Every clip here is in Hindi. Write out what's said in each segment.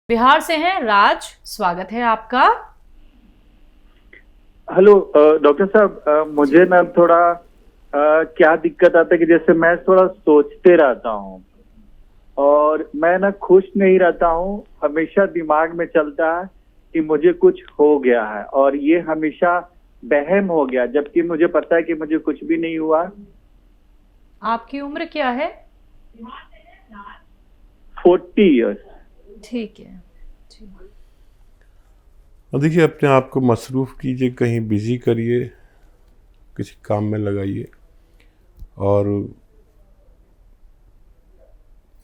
बिहार से हैं राज, स्वागत है आपका। हेलो डॉक्टर साहब, मुझे ना थोड़ा क्या दिक्कत आता है कि जैसे मैं थोड़ा सोचते रहता हूँ और मैं ना खुश नहीं रहता हूँ। हमेशा दिमाग में चलता है कि मुझे कुछ हो गया है और ये हमेशा वहम हो गया, जबकि मुझे पता है कि मुझे कुछ भी नहीं हुआ। आपकी उम्र क्या है? 40 इयर्स। ठीक है जी। और देखिए, अपने आप को मसरूफ़ कीजिए, कहीं बिज़ी करिए, किसी काम में लगाइए। और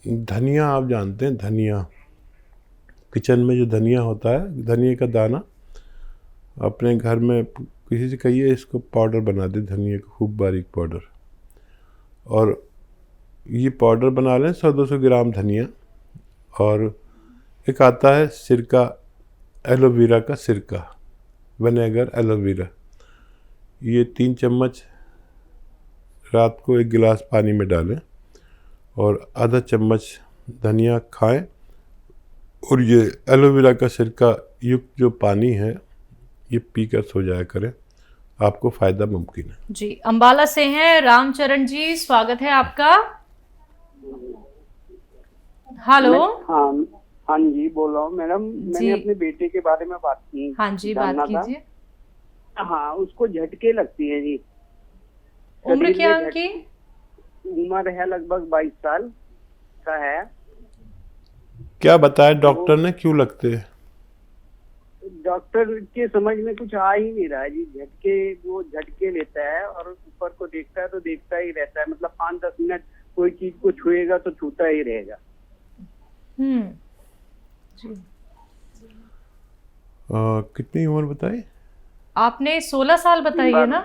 धनिया, आप जानते हैं धनिया, किचन में जो धनिया होता है, धनिया का दाना, अपने घर में किसी से कहिए इसको पाउडर बना दे, धनिया का खूब बारीक पाउडर। और ये पाउडर बना लें 100-200 ग्राम धनिया। और एक आता है सिरका, एलोवेरा का सिरका, विनेगर एलोवेरा, ये 3 चम्मच रात को 1 गिलास पानी में डालें और आधा चम्मच धनिया खाएं। और ये एलोवेरा का सिरका युक्त जो पानी है ये पीकर सो जाया करें, आपको फ़ायदा मुमकिन है। जी, अंबाला से हैं रामचरण जी, स्वागत है आपका। हेलो। हाँ जी, बोल रहा हूँ मैडम। मैंने अपने बेटे के बारे में बात की। हाँ जी, बात कीजिए। हाँ, उसको झटके लगती है जी। उम्र क्या है उनकी? उम्र है लगभग 22 साल का है। क्या बताया डॉक्टर ने, क्यों लगते हैं? डॉक्टर के समझ में कुछ आ ही नहीं रहा है जी। वो झटके लेता है और ऊपर को देखता है तो देखता ही रहता है, मतलब 5-10 मिनट कोई चीज को छुएगा तो छूता ही रहेगा। जी। कितनी उम्र बताई आपने? 16 साल बताई है ना?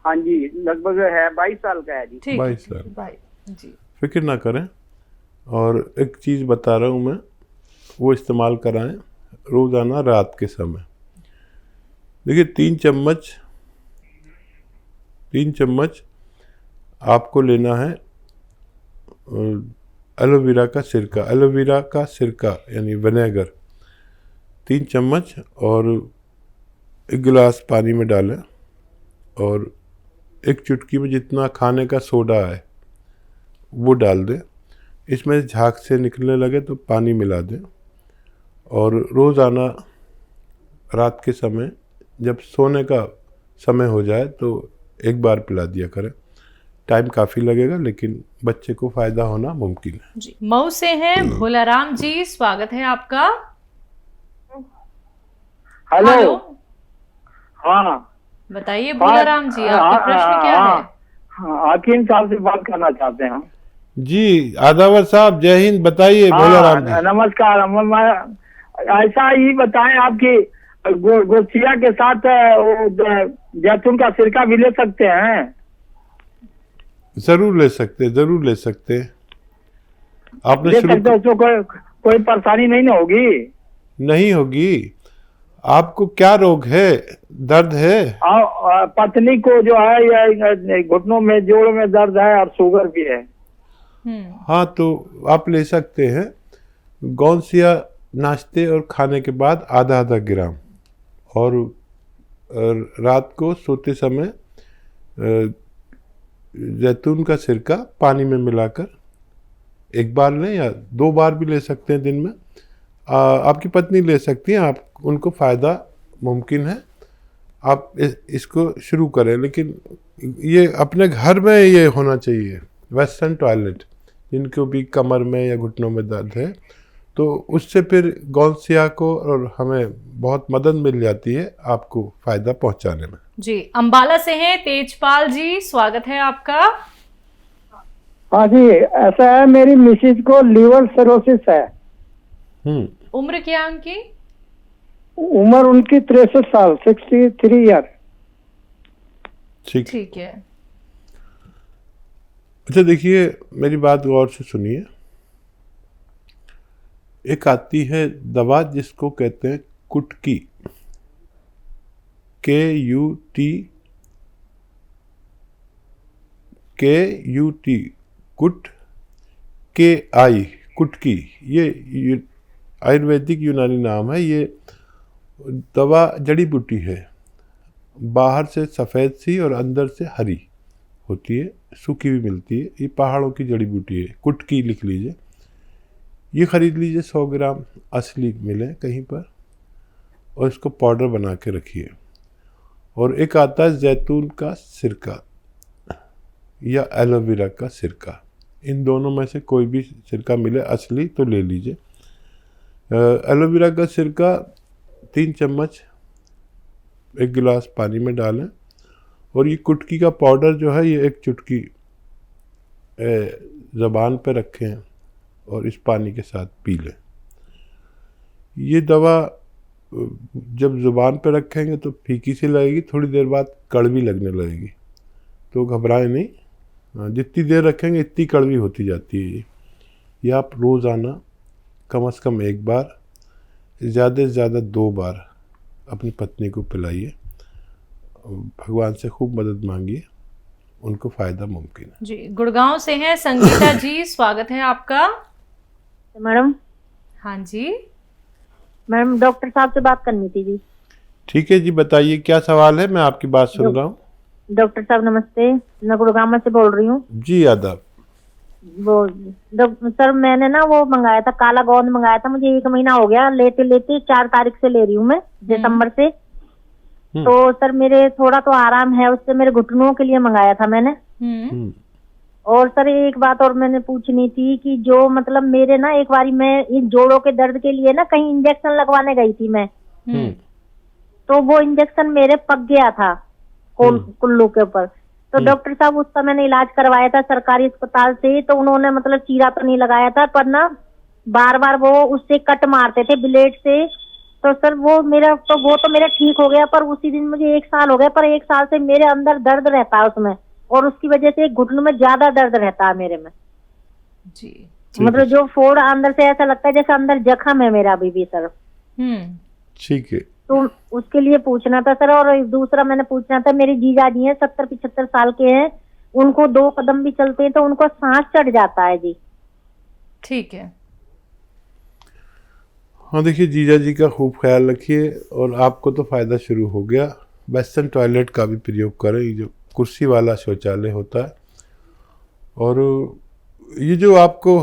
हाँ जी, लगभग है 22 साल का है जी। ठीक 22 साल। 22 जी। फिक्र ना करें। और एक चीज़ बता रहा हूँ मैं, वो इस्तेमाल कराएं रोज़ाना रात के समय। देखिए, 3 चम्मच आपको लेना है एलोवेरा का सिरका यानी विनेगर, 3 चम्मच, और 1 गिलास पानी में डालें और 1 चुटकी में जितना खाने का सोडा है वो डाल दें। इसमें झाग से निकलने लगे तो पानी मिला दें और रोज़ाना रात के समय जब सोने का समय हो जाए तो 1 बार पिला दिया करें। टाइम काफ़ी लगेगा लेकिन बच्चे को फ़ायदा होना मुमकिन है। जी, मऊ से हैं भोलाराम जी, स्वागत है आपका। हेलो। हाँ बताइए भोलाराम जी, आपका प्रश्न क्या है? हकीम साहब से बात करना चाहते हैं। जी, आदावर साहब, जय हिंद। बताइए भोलाराम जी। नमस्कार। ऐसा ही बताएं, आपकी गोसिया के साथ जैतून का सिरका भी ले सकते हैं? ज़रूर ले सकते हैं। आपने ले शुरू सकते हैं, उसमें कोई परेशानी नहीं ना होगी? नहीं होगी। आपको क्या रोग है, दर्द है? पत्नी को जो है ये घुटनों में, जोड़ में दर्द है और शुगर भी है। हाँ, तो आप ले सकते हैं गौनसिया नाश्ते और खाने के बाद आधा ग्राम, और रात को सोते समय जैतून का सिरका पानी में मिलाकर 1 बार लें या 2 बार भी ले सकते हैं दिन में। आपकी पत्नी ले सकती हैं, आप उनको फ़ायदा मुमकिन है। आप इसको शुरू करें, लेकिन ये अपने घर में ये होना चाहिए। वेस्टर्न टॉयलेट, जिनको भी कमर में या घुटनों में दर्द है, तो उससे फिर गौनसिया को और हमें बहुत मदद मिल जाती है आपको फ़ायदा पहुंचाने में। जी, अंबाला से हैं तेजपाल जी, स्वागत है आपका। हाँ जी, ऐसा है, मेरी मिसेज को लीवर सिरोसिस है। उम्र क्या है उनकी? उम्र उनकी 63 साल, 63 ईयर। ठीक है। अच्छा, देखिए, मेरी बात गौर से सुनिए। एक आती है दवा जिसको कहते हैं कुटकी, KUT, कुट, KI, कुटकी। ये आयुर्वेदिक यूनानी नाम है। ये दवा जड़ी बूटी है, बाहर से सफ़ेद सी और अंदर से हरी होती है, सूखी भी मिलती है। ये पहाड़ों की जड़ी बूटी है, कुटकी लिख लीजिए। ये ख़रीद लीजिए, 100 ग्राम असली मिले कहीं पर, और इसको पाउडर बना के रखिए। और एक आता है जैतून का सिरका या एलोवेरा का सिरका, इन दोनों में से कोई भी सिरका मिले असली तो ले लीजिए। एलोवेरा का सिरका 3 चम्मच 1 गिलास पानी में डालें, और ये कुटकी का पाउडर जो है ये 1 चुटकी ज़बान पे रखें और इस पानी के साथ पी लें। ये दवा जब ज़ुबान पे रखेंगे तो फीकी सी लगेगी, थोड़ी देर बाद कड़वी लगने लगेगी, तो घबराएं नहीं। जितनी देर रखेंगे इतनी कड़वी होती जाती है। ये आप रोज़ाना कम से कम 1 बार, ज़्यादा से ज़्यादा 2 बार अपनी पत्नी को पिलाइए। भगवान से खूब मदद मांगिए, उनको फ़ायदा मुमकिन है। जी, गुड़गांव से हैं संगीता जी, स्वागत है आपका। मैडम। हाँ जी मैडम, डॉक्टर साहब से बात करनी थी जी। ठीक है जी, बताइए क्या सवाल है, मैं आपकी बात सुन रहा हूँ। डॉक्टर साहब नमस्ते, मैं गुड़गांव से बोल रही हूँ। जी आदाब। वो सर मैंने ना वो मंगाया था, काला गोंद मंगाया था, मुझे 1 महीना हो गया लेते लेते। 4 तारीख से ले रही हूँ मैं, दिसंबर से। तो सर मेरे थोड़ा तो आराम है उससे, मेरे घुटनों के लिए मंगाया था मैंने। और सर एक बात और मैंने पूछनी थी कि जो मतलब मेरे ना एक बारी मैं इन जोड़ों के दर्द के लिए ना कहीं इंजेक्शन लगवाने गई थी मैं। तो वो इंजेक्शन मेरे पक गया था कुल्लू के ऊपर। तो डॉक्टर साहब उसका मैंने इलाज करवाया था सरकारी अस्पताल से, तो उन्होंने मतलब चीरा तो नहीं लगाया था, पर ना बार बार वो उससे कट मारते थे ब्लेड से। तो सर वो मेरा ठीक हो गया, पर उसी दिन मुझे 1 साल हो गया, पर 1 साल से मेरे अंदर दर्द रहता है उसमें, और उसकी वजह से घुटनों में ज्यादा दर्द रहता है मेरे में जी। मतलब जो फोड़ अंदर से ऐसा लगता है जैसे अंदर जख्म है मेरा अभी भी सर। ठीक है, तो उसके लिए पूछना था सर। और दूसरा मैंने पूछना था, मेरे जीजा जी हैं 70-75 साल के हैं, उनको 2 कदम भी चलते हैं तो उनको सांस चढ़ जाता है जी। ठीक है। हाँ देखिए, जीजा जी का खूब ख्याल रखिए, और आपको तो फ़ायदा शुरू हो गया। वेस्टर्न टॉयलेट का भी प्रयोग करें, ये जो कुर्सी वाला शौचालय होता है। और ये जो आपको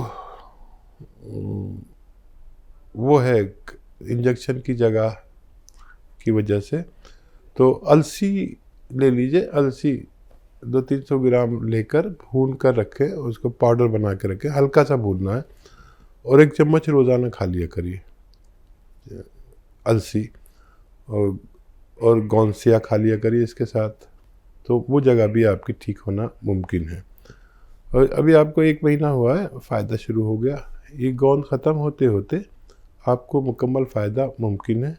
वो है इंजेक्शन की जगह की वजह से, तो अलसी ले लीजिए। अलसी 200-300 ग्राम लेकर भून कर रखें, उसको पाउडर बना के रखें, हल्का सा भूनना है, और 1 चम्मच रोज़ाना खा लिया करिए अलसी। और गौनसिया खा लिया करिए इसके साथ, तो वो जगह भी आपकी ठीक होना मुमकिन है। और अभी आपको 1 महीना हुआ है, फ़ायदा शुरू हो गया। ये गोंद ख़त्म होते होते आपको मुकम्मल फ़ायदा मुमकिन है,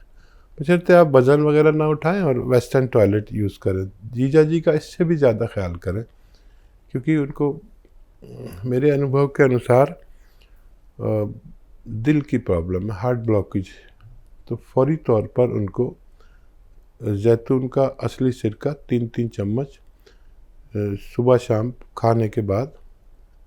बशर्ते आप वज़न वगैरह ना उठाएं और वेस्टर्न टॉयलेट यूज़ करें। जीजा जी का इससे भी ज़्यादा ख्याल करें, क्योंकि उनको मेरे अनुभव के अनुसार दिल की प्रॉब्लम है, हार्ट ब्लॉकेज। तो फौरी तौर पर उनको जैतून का असली सिरका 3-3 चम्मच सुबह शाम खाने के बाद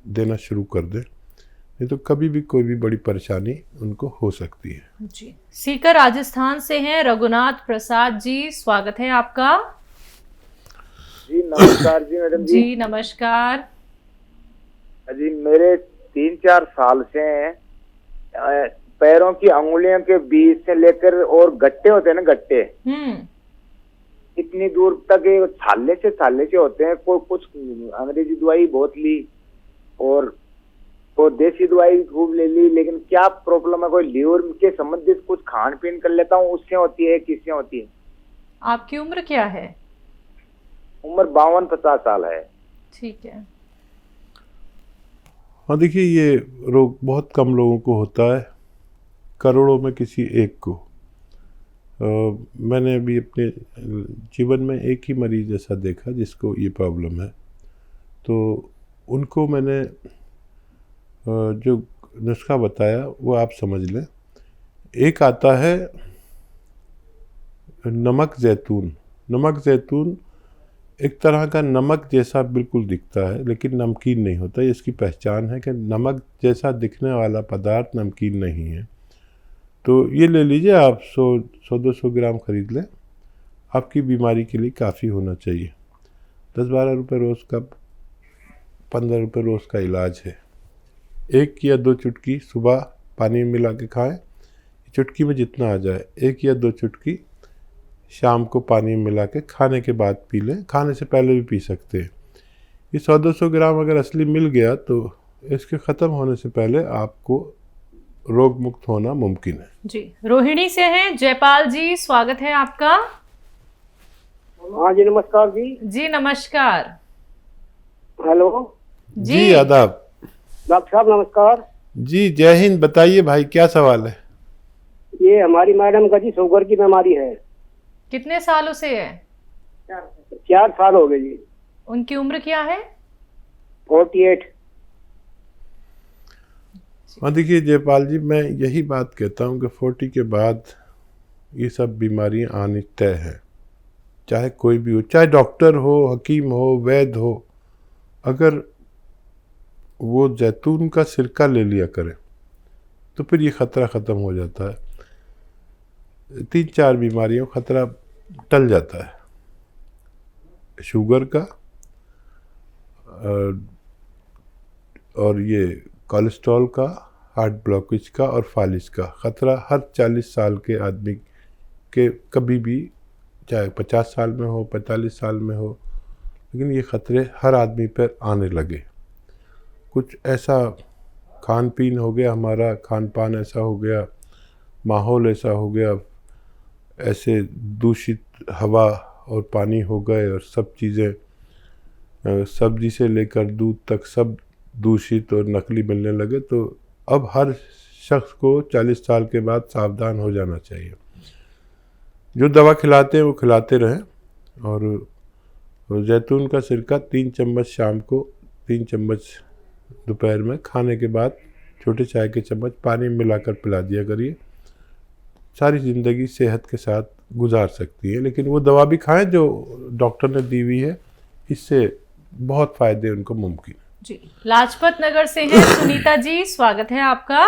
देना शुरू कर दें, नहीं तो कभी भी कोई भी बड़ी परेशानी उनको हो सकती है। जी, सीकर राजस्थान से हैं रघुनाथ प्रसाद जी, स्वागत है आपका। जी नमस्कार जी मैडम जी। जी नमस्कार जी, मेरे 3-4 साल से पैरों की अंगुलियों के बीच से लेकर, और गट्टे होते हैं ना, गट्टे इतनी दूर तक छाले से होते हैं। कोई कुछ अंग्रेजी दवाई बहुत ली और देसी दवाई खूब ले ली, लेकिन क्या प्रॉब्लम है, कोई लीवर के संबंधित कुछ खान पीन कर लेता हूँ, उससे होती है, किससे होती है? आपकी उम्र क्या है? उम्र 52-50 साल है। ठीक है। हाँ देखिए, ये रोग बहुत कम लोगों को होता है, करोड़ों में किसी एक को। मैंने अभी अपने जीवन में एक ही मरीज ऐसा देखा जिसको ये प्रॉब्लम है। तो उनको मैंने जो नुस्खा बताया वो आप समझ लें। एक आता है नमक जैतून। नमक जैतून एक तरह का नमक जैसा बिल्कुल दिखता है, लेकिन नमकीन नहीं होता। इसकी पहचान है कि नमक जैसा दिखने वाला पदार्थ नमकीन नहीं है। तो ये ले लीजिए आप, 100-200 ग्राम खरीद लें, आपकी बीमारी के लिए काफ़ी होना चाहिए। 10-12 रुपये रोज़ का, 15 रुपये रोज़ का इलाज है। 1 या 2 चुटकी सुबह पानी में मिला के खाएं, चुटकी में जितना आ जाए। 1 या 2 चुटकी शाम को पानी में मिला के खाने के बाद पी लें, खाने से पहले भी पी सकते हैं। ये 100-200 ग्राम अगर असली मिल गया तो इसके ख़त्म होने से पहले आपको रोग मुक्त होना मुमकिन है। जी, रोहिणी से हैं जयपाल जी, स्वागत है आपका। हाँ जी, नमस्कार जी। जी नमस्कार। हेलो जी आदाब। डॉक्टर साहब नमस्कार। जी जय हिंद। बताइए भाई, क्या सवाल है? ये हमारी मैडम का जी शुगर की बीमारी है। कितने सालों से है? 4 साल हो गए जी। उनकी उम्र क्या है? 48। हाँ देखिए जयपाल जी, मैं यही बात कहता हूँ कि 40 के बाद ये सब बीमारियाँ आनी तय है, चाहे कोई भी हो, चाहे डॉक्टर हो, हकीम हो, वैद्य हो। अगर वो जैतून का सिरका ले लिया करें तो फिर ये ख़तरा ख़त्म हो जाता है। 3-4 बीमारियों का ख़तरा टल जाता है। शुगर का और ये कोलेस्ट्रॉल का, हार्ट ब्लॉकेज का और फालिज का ख़तरा हर 40 साल के आदमी के कभी भी, चाहे 50 साल में हो, 45 साल में हो, लेकिन ये ख़तरे हर आदमी पर आने लगे। कुछ ऐसा खान पीन हो गया, हमारा खान पान ऐसा हो गया, माहौल ऐसा हो गया, ऐसे दूषित हवा और पानी हो गए और सब चीज़ें, सब्जी से लेकर दूध तक सब दूषित और नकली मिलने लगे। तो अब हर शख्स को 40 साल के बाद सावधान हो जाना चाहिए। जो दवा खिलाते हैं वो खिलाते रहें, और जैतून का सिरका 3 चम्मच शाम को, 3 चम्मच दोपहर में, खाने के बाद छोटे चाय के चम्मच पानी में मिलाकर पिला दिया करिए। सारी ज़िंदगी सेहत के साथ गुजार सकती है, लेकिन वो दवा भी खाएं जो डॉक्टर ने दी हुई है, इससे बहुत फ़ायदे उनको मुमकिन है। जी, लाजपत नगर से हैं सुनीता जी, स्वागत है आपका।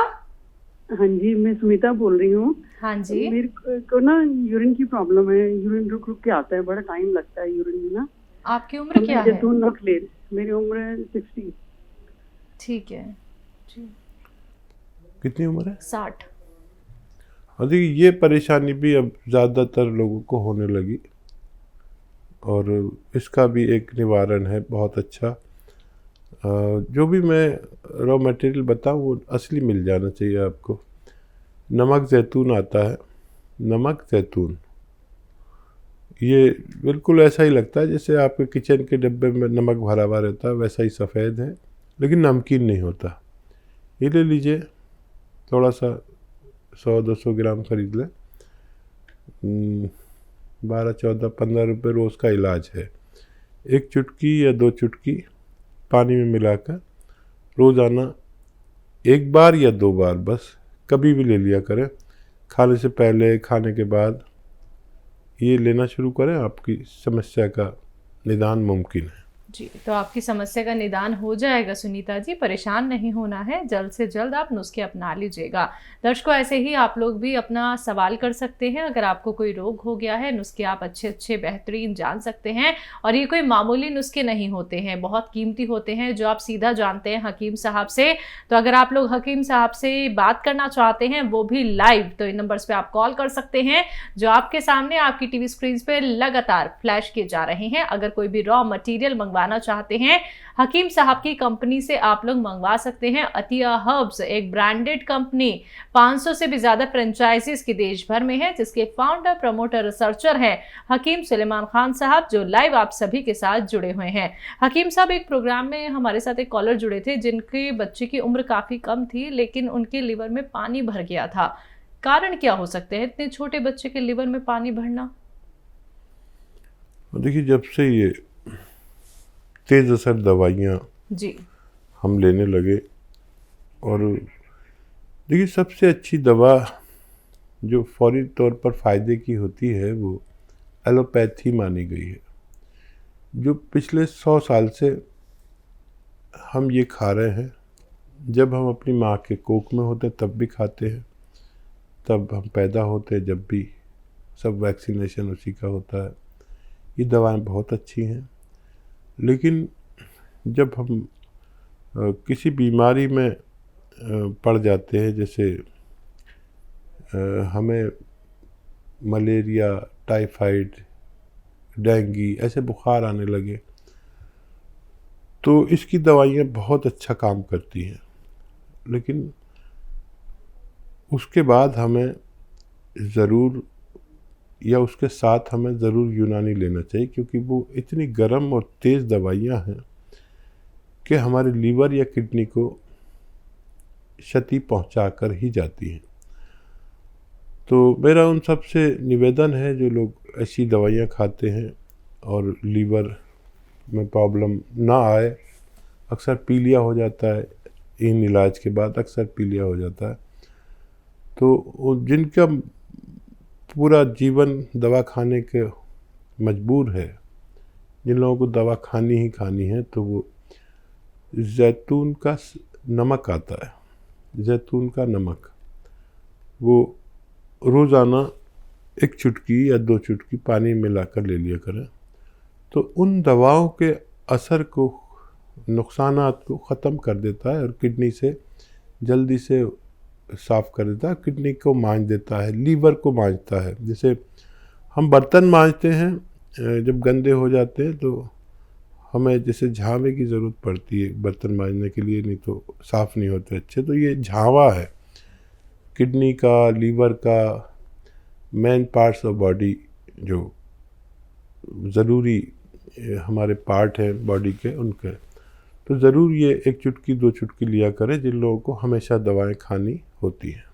हाँ जी, मैं सुनीता बोल रही हूँ। हाँ जी। मेरे को ना यूरिन की प्रॉब्लम है, यूरिन रुक रुक के आता है, बड़ा टाइम लगता है यूरिन में ना। आपकी उम्र क्या है? जैतून रख ले। मेरी उम्र है 60। ठीक है जी। कितनी उम्र है? 60। और देखिए ये परेशानी भी अब ज़्यादातर लोगों को होने लगी, और इसका भी एक निवारण है बहुत अच्छा। जो भी मैं रॉ मटेरियल बताऊँ वो असली मिल जाना चाहिए आपको। नमक ज़ैतून आता है, नमक ज़ैतून, ये बिल्कुल ऐसा ही लगता है जैसे आपके किचन के डिब्बे में नमक भरा हुआ रहता है, वैसा ही सफ़ेद है, लेकिन नमकीन नहीं होता। ये ले लीजिए, थोड़ा सा 100-200 ग्राम खरीद लें। 12-14-15 रुपये रोज़ का इलाज है। 1 चुटकी या 2 चुटकी पानी में मिलाकर रोज़ाना 1 बार या 2 बार बस कभी भी ले लिया करें, खाने से पहले, खाने के बाद ये लेना शुरू करें, आपकी समस्या का निदान मुमकिन है। जी, तो आपकी समस्या का निदान हो जाएगा सुनीता जी, परेशान नहीं होना है, जल्द से जल्द आप नुस्खे अपना लीजिएगा। दर्शकों, ऐसे ही आप लोग भी अपना सवाल कर सकते हैं। अगर आपको कोई रोग हो गया है, नुस्खे आप अच्छे बेहतरीन जान सकते हैं, और ये कोई मामूली नुस्खे नहीं होते हैं, बहुत कीमती होते हैं, जो आप सीधा जानते हैं हकीम साहब से। तो अगर आप लोग हकीम साहब से बात करना चाहते हैं, वो भी लाइव, तो इन नंबर्स पे आप कॉल कर सकते हैं जो आपके सामने आपकी टीवी स्क्रीन पे लगातार फ्लैश किए जा रहे हैं। अगर कोई भी रॉ मटेरियल मंगवाना चाहते हैं, हकीम साहब की कंपनी से आप लोग मंगवा सकते हैं। अतिया हर्ब्स एक ब्रांडेड कंपनी, 500 से भी ज्यादा फ्रेंचाइजीज की देश भर में है, जिसके फाउंडर, प्रमोटर, रिसर्चर हैं हकीम सुलेमान खान साहब, जो लाइव आप सभी के साथ जुड़े हुए हैं। हकीम साहब एक प्रोग्राम में हमारे साथ एक कॉलर जुड़े थे जिनके बच्चे की उम्र काफी कम थी, लेकिन उनके लिवर में पानी भर गया था। कारण क्या हो सकते हैं इतने छोटे बच्चे के लिवर में पानी भरना? देखिए, जब से ये तेज़ असर दवाइयाँ जी हम लेने लगे, और देखिए सबसे अच्छी दवा जो फौरी तौर पर फ़ायदे की होती है वो एलोपैथी मानी गई है। जो पिछले 100 साल से हम ये खा रहे हैं, जब हम अपनी माँ के कोख में होते तब भी खाते हैं, तब हम पैदा होते हैं, जब भी सब वैक्सीनेशन उसी का होता है। ये दवाएं बहुत अच्छी हैं, लेकिन जब हम किसी बीमारी में पड़ जाते हैं, जैसे हमें मलेरिया, टाइफाइड, डेंगू ऐसे बुखार आने लगे, तो इसकी दवाइयाँ बहुत अच्छा काम करती हैं, लेकिन उसके बाद हमें ज़रूर या उसके साथ हमें ज़रूर यूनानी लेना चाहिए, क्योंकि वो इतनी गर्म और तेज़ दवाइयाँ हैं कि हमारे लीवर या किडनी को क्षति पहुंचा कर ही जाती हैं। तो मेरा उन सब से निवेदन है जो लोग ऐसी दवाइयाँ खाते हैं और लीवर में प्रॉब्लम ना आए, अक्सर पीलिया हो जाता है, इन इलाज के बाद अक्सर पीलिया हो जाता है, तो जिनका पूरा जीवन दवा खाने के मजबूर है, जिन लोगों को दवा खानी ही खानी है, तो वो जैतून का नमक आता है, जैतून का नमक, वो रोज़ाना 1 चुटकी या 2 चुटकी पानी मिलाकर ले लिया करें, तो उन दवाओं के असर को, नुकसानात को ख़त्म कर देता है और किडनी से जल्दी से साफ़ कर देता है, किडनी को मांझ देता है, लीवर को मांझता है। जैसे हम बर्तन मांजते हैं, जब गंदे हो जाते हैं तो हमें जैसे झावे की ज़रूरत पड़ती है बर्तन मांजने के लिए, नहीं तो साफ़ नहीं होते अच्छे, तो ये झावा है किडनी का, लीवर का, मेन पार्ट्स ऑफ बॉडी जो ज़रूरी हमारे पार्ट हैं बॉडी के, उनके, तो ज़रूर ये 1 चुटकी 2 चुटकी लिया करें जिन लोगों को हमेशा दवाएं खानी होती हैं।